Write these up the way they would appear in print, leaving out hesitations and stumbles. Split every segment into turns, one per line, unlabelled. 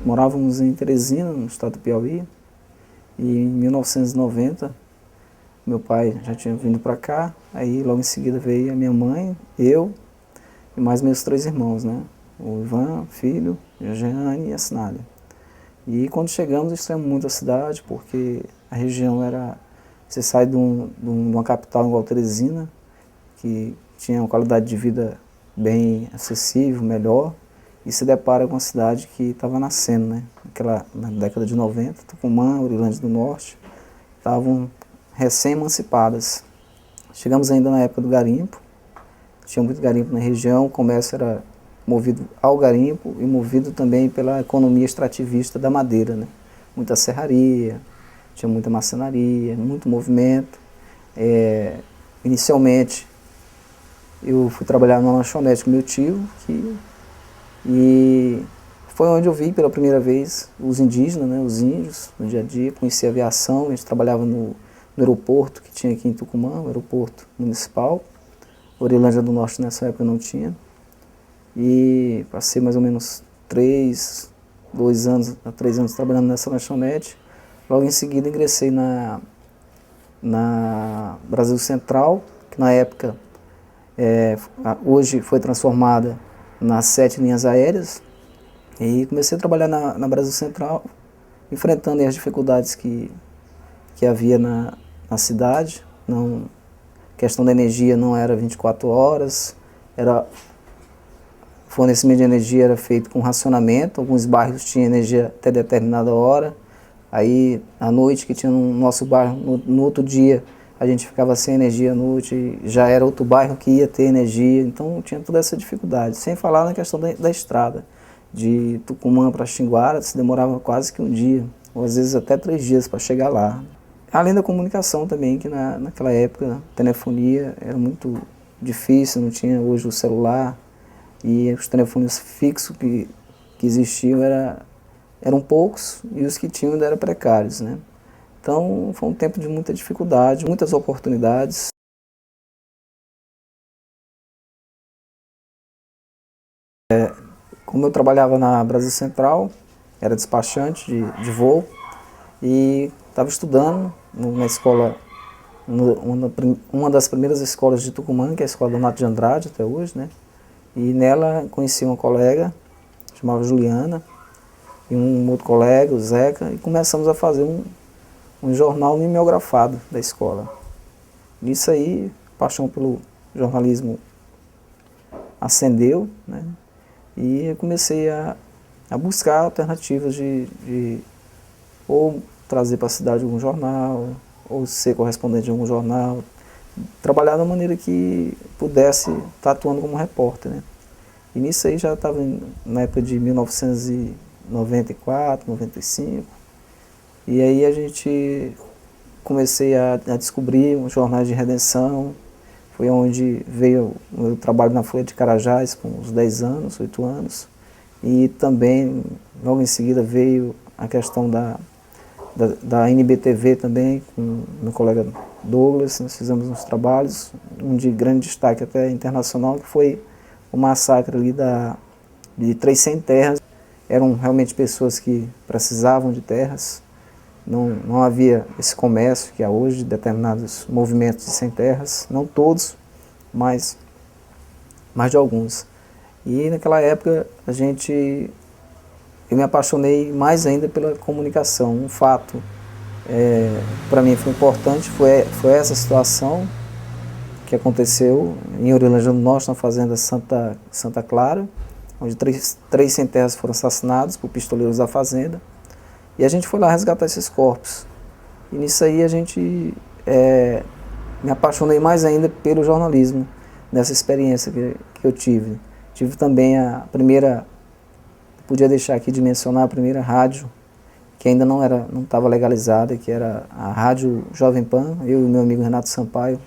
morávamos em Teresina, no estado do Piauí, e em 1990 meu pai já tinha vindo para cá, aí logo em seguida veio a minha mãe, eu e mais meus 3 irmãos, né? O Ivan, filho, a Jeane e a Sinália. E quando chegamos, estranhamos muito a cidade, porque a região era... Você sai de uma capital igual Teresina, que tinha uma qualidade de vida bem acessível, melhor, e se depara com uma cidade que estava nascendo, né? Na década de 90, Tucumã, Urilândia do Norte, estavam recém-emancipadas. Chegamos ainda na época do garimpo, tinha muito garimpo na região, o comércio era movido ao garimpo e movido também pela economia extrativista da madeira, né? Muita serraria, tinha muita marcenaria, muito movimento. Inicialmente, eu fui trabalhar numa lanchonete com meu tio, e foi onde eu vi pela primeira vez os indígenas, né, os índios, no dia a dia. Conheci a aviação, a gente trabalhava no aeroporto que tinha aqui em Tucumã, o aeroporto municipal. Urilândia do Norte nessa época não tinha. E passei mais ou menos 3 anos trabalhando nessa lanchonete. Logo em seguida ingressei na Brasil Central, que na época, hoje foi transformada nas 7 linhas aéreas, e comecei a trabalhar na Brasil Central, enfrentando as dificuldades que havia na cidade. Não, a questão da energia não era 24 horas, o fornecimento de energia era feito com racionamento, alguns bairros tinham energia até determinada hora, aí à noite que tinha no nosso bairro, no outro dia a gente ficava sem energia à noite, já era outro bairro que ia ter energia, então tinha toda essa dificuldade. Sem falar na questão da estrada, de Tucumã para Xinguara, se demorava quase que um dia, ou às vezes até 3 dias para chegar lá. Além da comunicação também, que naquela época a telefonia era muito difícil, não tinha hoje o celular, e os telefones fixos que existiam eram poucos, e os que tinham ainda eram precários, né? Então, foi um tempo de muita dificuldade, muitas oportunidades. Como eu trabalhava na Brasil Central, era despachante de voo, e estava estudando na escola, uma das primeiras escolas de Tucumã, que é a Escola Donato de Andrade, até hoje, né? E nela conheci uma colega, chamava Juliana, e um outro colega, o Zeca, e começamos a fazer um jornal mimeografado da escola. Nisso aí, a paixão pelo jornalismo acendeu, né? E eu comecei a buscar alternativas de ou trazer para a cidade algum jornal, ou ser correspondente de algum jornal, trabalhar da maneira que pudesse estar atuando como repórter, né? E nisso aí já estava na época de 1994, 95, e aí a gente comecei a descobrir os jornais de redenção. Foi onde veio o meu trabalho na Folha de Carajás, com uns 10 anos, 8 anos, e também logo em seguida veio a questão da NBTV também, com o meu colega Douglas. Nós fizemos uns trabalhos, um de grande destaque até internacional, que foi o massacre ali de Três Sem Terras. Eram realmente pessoas que precisavam de terras, não havia esse comércio que há hoje de determinados movimentos de sem terras, não todos, mas de alguns. E naquela época eu me apaixonei mais ainda pela comunicação. Um fato para mim foi importante, foi essa situação que aconteceu em Urilândia do Norte, na fazenda Santa Clara, onde três sem terras foram assassinados por pistoleiros da fazenda, e a gente foi lá resgatar esses corpos. E nisso aí me apaixonei mais ainda pelo jornalismo, nessa experiência que eu tive. Tive também podia deixar aqui de mencionar a primeira rádio, que ainda não estava legalizada, que era a Rádio Jovem Pan, eu e meu amigo Renato Sampaio,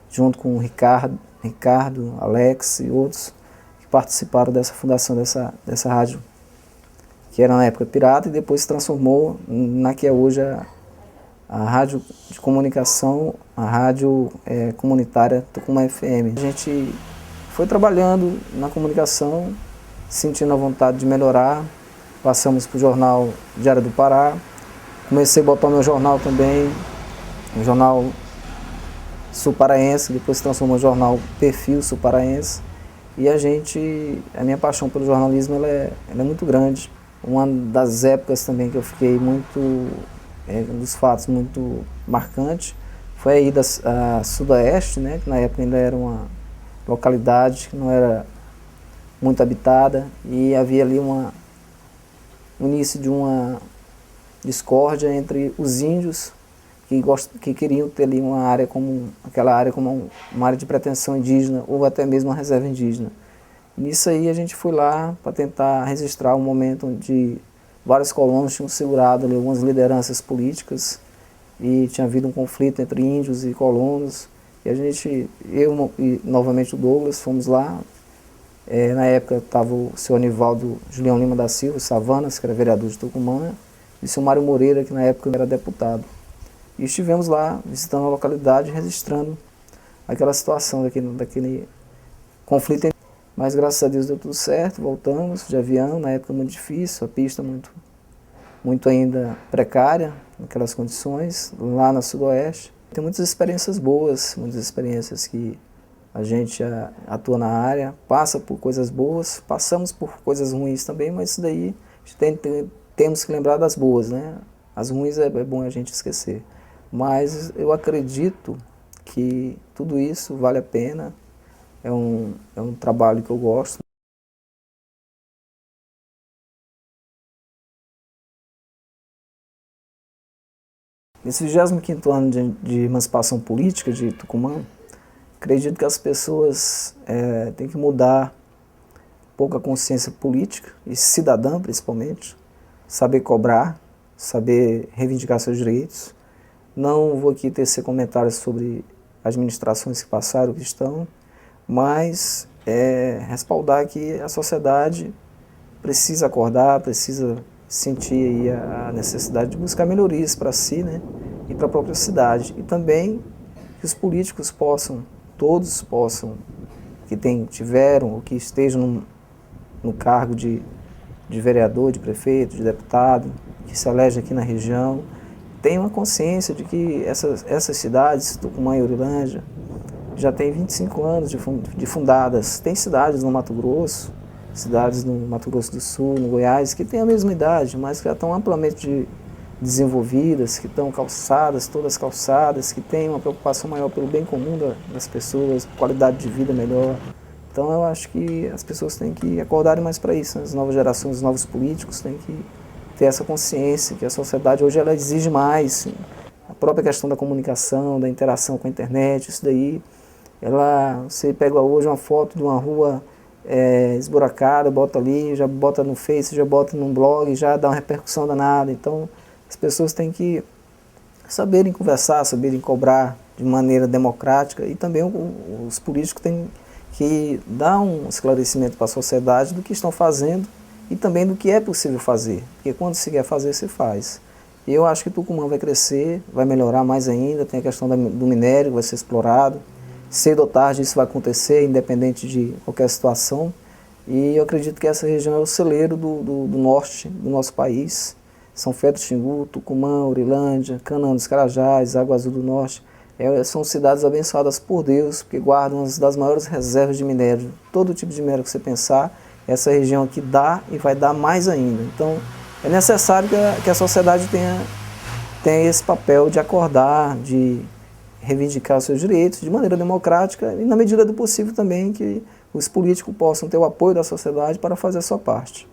junto com o Ricardo, Alex e outros, que participaram dessa fundação dessa rádio, que era na época pirata, e depois se transformou na que é hoje a rádio de comunicação, a rádio comunitária Tucumã FM. A gente foi trabalhando na comunicação, sentindo a vontade de melhorar, passamos para o jornal Diário do Pará, comecei a botar o meu jornal também, o jornal Sul Paraense, depois se transformou no jornal Perfil Sul Paraense, e a minha paixão pelo jornalismo ela é muito grande. Uma das épocas também que eu fiquei muito, um dos fatos muito marcantes, foi a ida a Sudoeste, né, que na época ainda era uma localidade que não era muito habitada, e havia ali o início de uma discórdia entre os índios que queriam ter ali aquela área como uma área de pretensão indígena, ou até mesmo uma reserva indígena. Nisso aí a gente foi lá para tentar registrar um momento onde vários colonos tinham segurado ali algumas lideranças políticas e tinha havido um conflito entre índios e colonos. E eu e novamente o Douglas, fomos lá. Na época estava o seu Anivaldo Julião Lima da Silva, Savanas, que era vereador de Tucumã, e o seu Mário Moreira, que na época era deputado. E estivemos lá visitando a localidade, registrando aquela situação daquele conflito. Mas graças a Deus deu tudo certo, voltamos de avião, na época muito difícil, a pista muito ainda precária, naquelas condições, lá na Sudoeste. Tem muitas experiências boas, muitas experiências que a gente atua na área, passa por coisas boas, passamos por coisas ruins também, mas isso daí temos que lembrar das boas, né? As ruins é bom a gente esquecer. Mas eu acredito que tudo isso vale a pena. É um trabalho que eu gosto. Nesse 25º ano de emancipação política de Tucumã, acredito que as pessoas têm que mudar um pouco a consciência política, e cidadã principalmente, saber cobrar, saber reivindicar seus direitos. Não vou aqui tecer comentários sobre administrações que passaram, que estão, mas respaldar que a sociedade precisa acordar, precisa sentir aí a necessidade de buscar melhorias para si, né, e para a própria cidade. E também que os políticos todos possam, que tiveram ou que estejam no cargo de vereador, de prefeito, de deputado, que se elege aqui na região, tenham a consciência de que essas cidades, Tucumã e Urilândia, já tem 25 anos de fundadas. Tem cidades no Mato Grosso, cidades no Mato Grosso do Sul, no Goiás, que têm a mesma idade, mas que já estão amplamente desenvolvidas, que estão todas calçadas, que têm uma preocupação maior pelo bem comum das pessoas, qualidade de vida melhor. Então eu acho que as pessoas têm que acordarem mais para isso, né? As novas gerações, os novos políticos têm que ter essa consciência que a sociedade hoje ela exige mais. A própria questão da comunicação, da interação com a internet, isso daí, você pega hoje uma foto de uma rua esburacada, bota ali, já bota no Face, já bota num blog, já dá uma repercussão danada. Então as pessoas têm que saberem conversar, saberem cobrar de maneira democrática, e também os políticos têm que dar um esclarecimento para a sociedade do que estão fazendo e também do que é possível fazer, porque quando se quer fazer, se faz. E eu acho que Tucumã vai crescer, vai melhorar mais ainda, tem a questão do minério que vai ser explorado, cedo ou tarde isso vai acontecer, independente de qualquer situação, e eu acredito que essa região é o celeiro do norte do nosso país. São Fé do Xingu, Tucumã, Urilândia, Canaã dos Carajás, Água Azul do Norte, são cidades abençoadas por Deus, porque guardam as das maiores reservas de minério. Todo tipo de minério que você pensar, essa região aqui dá e vai dar mais ainda. Então, é necessário que a sociedade tenha esse papel de acordar, de reivindicar os seus direitos de maneira democrática e, na medida do possível, também que os políticos possam ter o apoio da sociedade para fazer a sua parte.